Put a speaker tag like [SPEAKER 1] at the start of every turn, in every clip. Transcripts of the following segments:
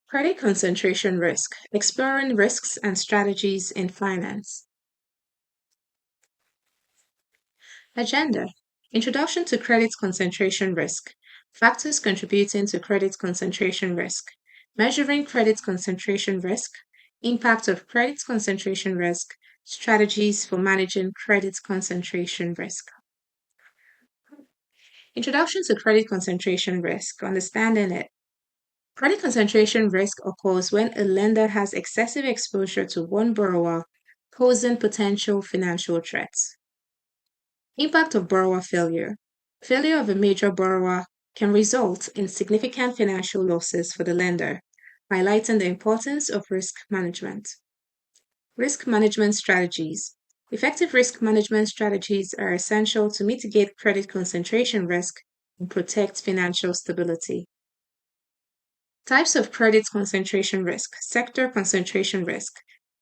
[SPEAKER 1] Credit concentration risk, exploring risks and strategies in finance. Agenda. Introduction to credit concentration risk. Factors contributing to credit concentration risk. Measuring credit concentration risk. Impact of credit concentration risk. Strategies for managing credit concentration risk. Introduction to credit concentration risk. Understanding it. Credit concentration risk occurs when a lender has excessive exposure to one borrower, posing potential financial threats. Impact of borrower failure. Failure of a major borrower can result in significant financial losses for the lender, highlighting the importance of risk management. Risk management strategies. Effective risk management strategies are essential to mitigate credit concentration risk and protect financial stability. Types of credit concentration risk. Sector concentration risk.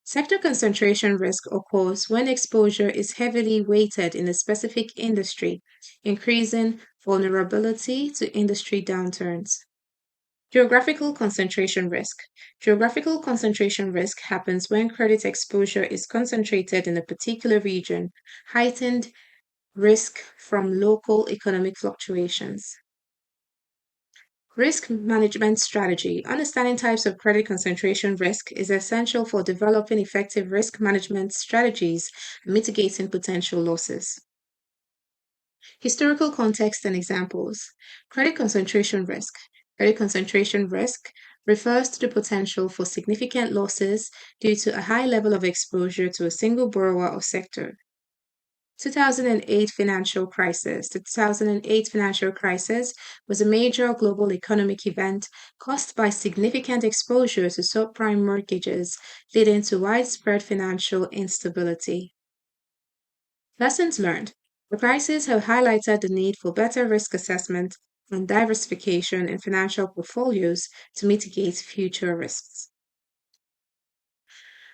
[SPEAKER 1] Sector concentration risk occurs when exposure is heavily weighted in a specific industry, increasing vulnerability to industry downturns. Geographical concentration risk. Geographical concentration risk happens when credit exposure is concentrated in a particular region, heightened risk from local economic fluctuations. Risk management strategy. Understanding types of credit concentration risk is essential for developing effective risk management strategies and mitigating potential losses. Historical context and examples. Credit concentration risk. Credit concentration risk refers to the potential for significant losses due to a high level of exposure to a single borrower or sector. 2008 financial crisis. The 2008 financial crisis was a major global economic event caused by significant exposure to subprime mortgages, leading to widespread financial instability. Lessons learned. The crisis have highlighted the need for better risk assessment and diversification in financial portfolios to mitigate future risks.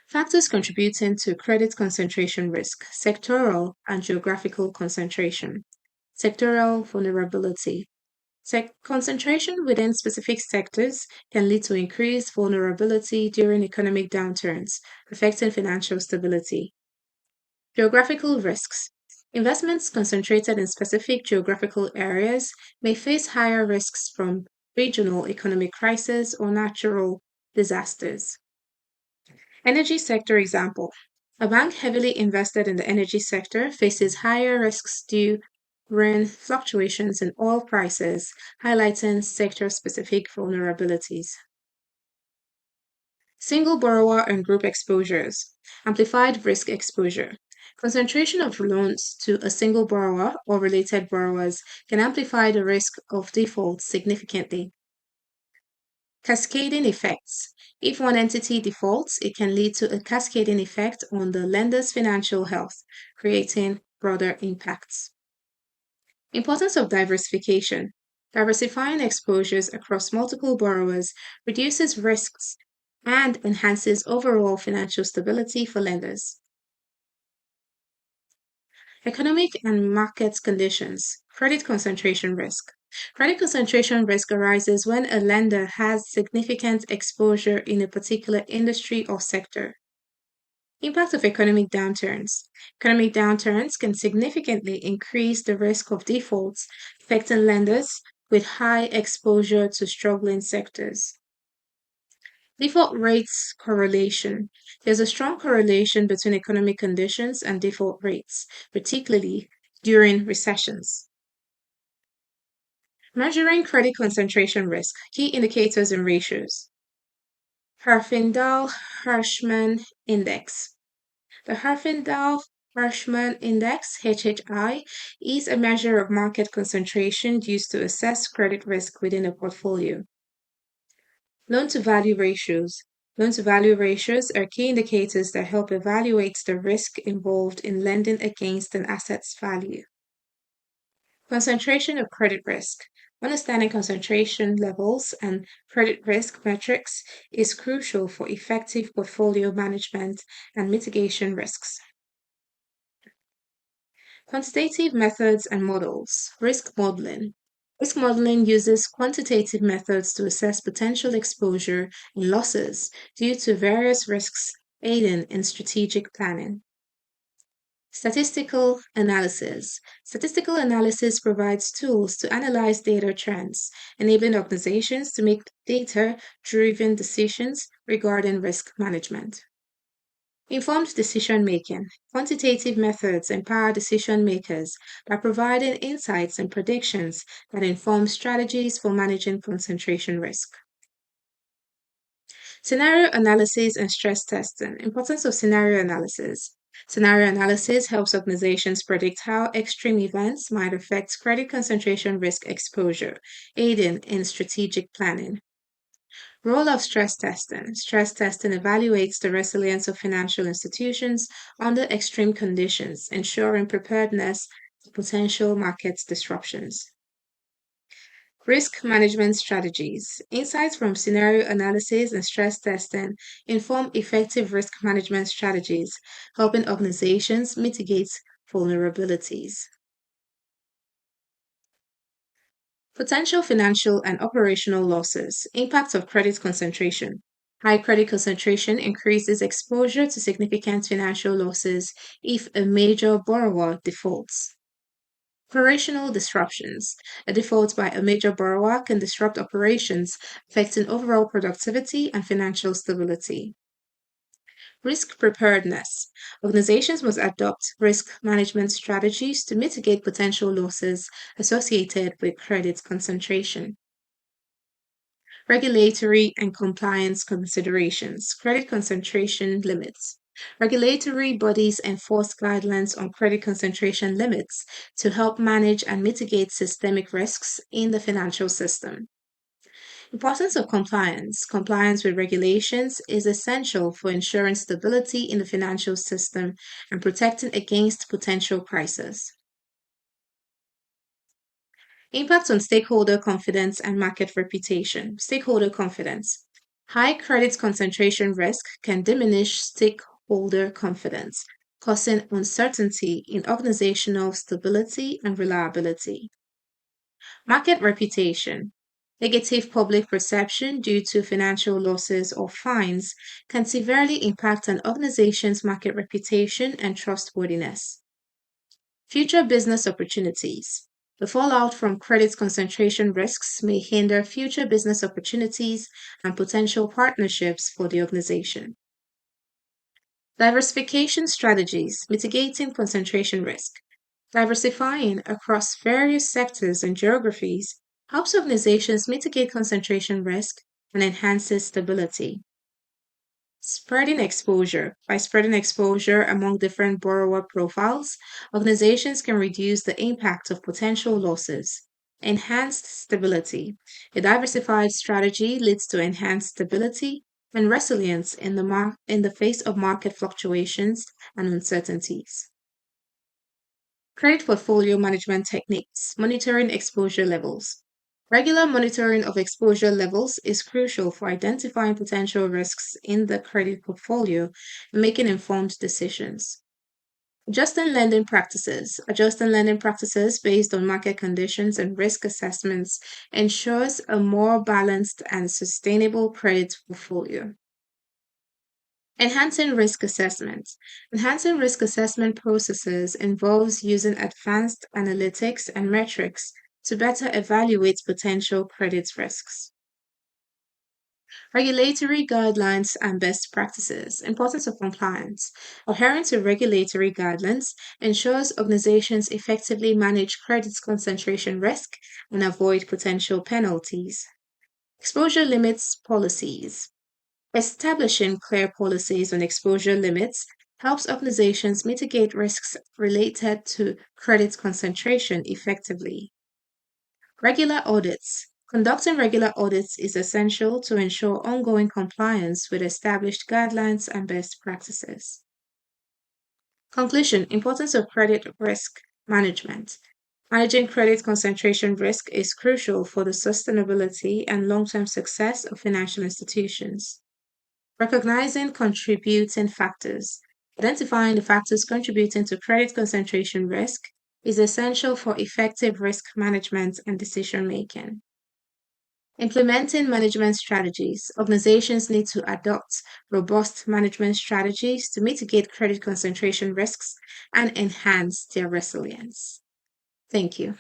[SPEAKER 1] Factors contributing to credit concentration risk, sectoral and geographical concentration, sectoral vulnerability. Concentration within specific sectors can lead to increased vulnerability during economic downturns, affecting financial stability. Geographical risks. Investments concentrated in specific geographical areas may face higher risks from regional economic crises or natural disasters. Energy sector example. A bank heavily invested in the energy sector faces higher risks due when fluctuations in oil prices, highlighting sector specific vulnerabilities. Single borrower and group exposures. Amplified risk exposure. Concentration of loans to a single borrower or related borrowers can amplify the risk of default significantly. Cascading effects. If one entity defaults, it can lead to a cascading effect on the lender's financial health, creating broader impacts. Importance of diversification. Diversifying exposures across multiple borrowers reduces risks and enhances overall financial stability for lenders. Economic and market conditions. Credit concentration risk. Credit concentration risk arises when a lender has significant exposure in a particular industry or sector. Impact of economic downturns. Economic downturns can significantly increase the risk of defaults, affecting lenders with high exposure to struggling sectors. Default rates correlation. There's a strong correlation between economic conditions and default rates, particularly during recessions. Measuring credit concentration risk, key indicators and ratios. Herfindahl-Hirschman Index. The Herfindahl-Hirschman Index, HHI, is a measure of market concentration used to assess credit risk within a portfolio. Loan to value ratios. Loan to value ratios are key indicators that help evaluate the risk involved in lending against an asset's value. Concentration of credit risk. Understanding concentration levels and credit risk metrics is crucial for effective portfolio management and mitigation risks. Quantitative methods and models. Risk modeling. Risk modeling uses quantitative methods to assess potential exposure and losses due to various risks, aiding in strategic planning. Statistical analysis. Statistical analysis provides tools to analyze data trends, enabling organizations to make data driven decisions regarding risk management. Informed decision making. Quantitative methods empower decision makers by providing insights and predictions that inform strategies for managing concentration risk. Scenario analysis and stress testing. Importance of scenario analysis. Scenario analysis helps organizations predict how extreme events might affect credit concentration risk exposure, aiding in strategic planning. Role of stress testing. Stress testing evaluates the resilience of financial institutions under extreme conditions, ensuring preparedness to potential market disruptions. Risk management strategies. Insights from scenario analysis and stress testing inform effective risk management strategies, helping organizations mitigate vulnerabilities. Potential financial and operational losses. Impact of credit concentration. High credit concentration increases exposure to significant financial losses if a major borrower defaults. Operational disruptions. A default by a major borrower can disrupt operations, affecting overall productivity and financial stability. Risk preparedness. Organizations must adopt risk management strategies to mitigate potential losses associated with credit concentration. Regulatory and compliance considerations. Credit concentration limits. Regulatory bodies enforce guidelines on credit concentration limits to help manage and mitigate systemic risks in the financial system. Importance of compliance. Compliance with regulations is essential for ensuring stability in the financial system and protecting against potential crises. Impact on stakeholder confidence and market reputation. Stakeholder confidence. High credit concentration risk can diminish stakeholder confidence, causing uncertainty in organizational stability and reliability. Market reputation. Negative public perception due to financial losses or fines can severely impact an organization's market reputation and trustworthiness. Future business opportunities. The fallout from credit concentration risks may hinder future business opportunities and potential partnerships for the organization. Diversification strategies mitigating concentration risk. Diversifying across various sectors and geographies helps organizations mitigate concentration risk and enhances stability. Spreading exposure. By spreading exposure among different borrower profiles, organizations can reduce the impact of potential losses. Enhanced stability. A diversified strategy leads to enhanced stability and resilience in the face of market fluctuations and uncertainties. Credit portfolio management techniques. Monitoring exposure levels. Regular monitoring of exposure levels is crucial for identifying potential risks in the credit portfolio and making informed decisions. Adjusting lending practices. Adjusting lending practices based on market conditions and risk assessments ensures a more balanced and sustainable credit portfolio. Enhancing risk assessment. Enhancing risk assessment processes involves using advanced analytics and metrics to better evaluate potential credit risks. Regulatory guidelines and best practices. Importance of compliance. Adhering to regulatory guidelines ensures organizations effectively manage credit concentration risk and avoid potential penalties. Exposure limits policies. Establishing clear policies on exposure limits helps organizations mitigate risks related to credit concentration effectively. Regular audits. Conducting regular audits is essential to ensure ongoing compliance with established guidelines and best practices. Conclusion. Importance of credit risk management. Managing credit concentration risk is crucial for the sustainability and long term success of financial institutions. Recognizing contributing factors. Identifying the factors contributing to credit concentration risk is essential for effective risk management and decision making. Implementing management strategies. Organizations need to adopt robust management strategies to mitigate credit concentration risks and enhance their resilience. Thank you.